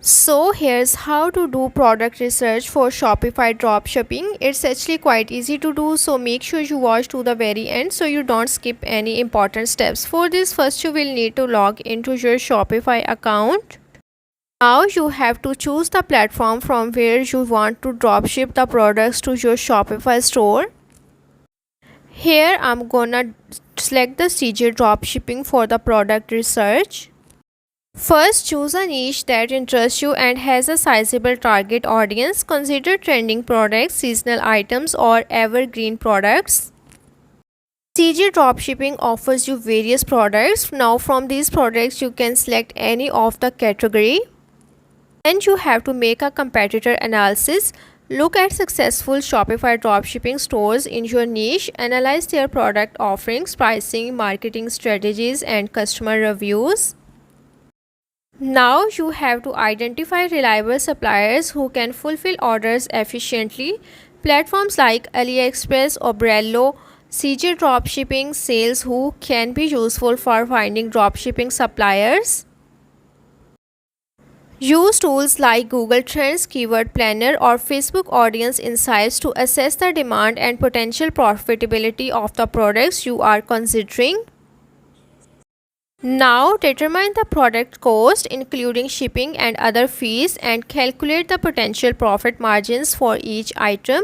So here's how to do product research for Shopify dropshipping. It's actually quite easy to do, so make sure you watch to the very end so you don't skip any important steps. For this, first you will need to log into your Shopify account. Now you have to choose the platform from where you want to dropship the products to your Shopify store. Here I'm gonna select the CJ dropshipping for the product research. First, choose a niche that interests you and has a sizable target audience. Consider trending products, seasonal items, or evergreen products. CJ Dropshipping offers you various products. Now, from these products, you can select any of the category. Then you have to make a competitor analysis. Look at successful Shopify dropshipping stores in your niche. Analyze their product offerings, pricing, marketing strategies, and customer reviews. Now you have to identify reliable suppliers who can fulfill orders efficiently. Platforms like AliExpress, Obrello, CJ Dropshipping Sales who can be useful for finding dropshipping suppliers. Use tools like Google Trends, Keyword Planner, or Facebook Audience Insights to assess the demand and potential profitability of the products you are considering. Now determine the product cost including shipping and other fees and calculate the potential profit margins for each item.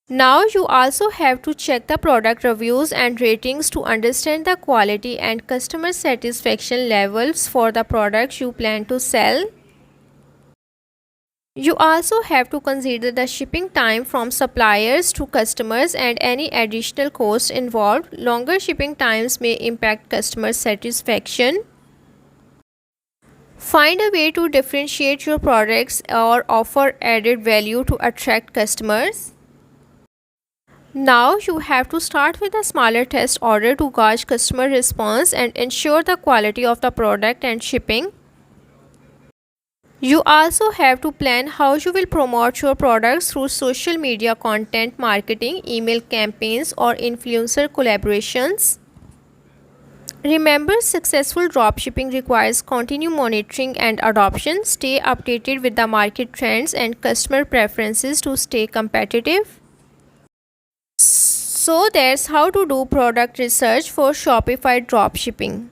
Now you also have to check the product reviews and ratings to understand the quality and customer satisfaction levels for the products you plan to sell. You also have to consider the shipping time from suppliers to customers and any additional costs involved. Longer shipping times may impact customer satisfaction. Find a way to differentiate your products or offer added value to attract customers. Now you have to start with a smaller test order to gauge customer response and ensure the quality of the product and shipping. You also have to plan how you will promote your products through social media content marketing, email campaigns, or influencer collaborations. Remember, successful dropshipping requires continued monitoring and adoption. Stay updated with the market trends and customer preferences to stay competitive. So that's how to do product research for Shopify dropshipping.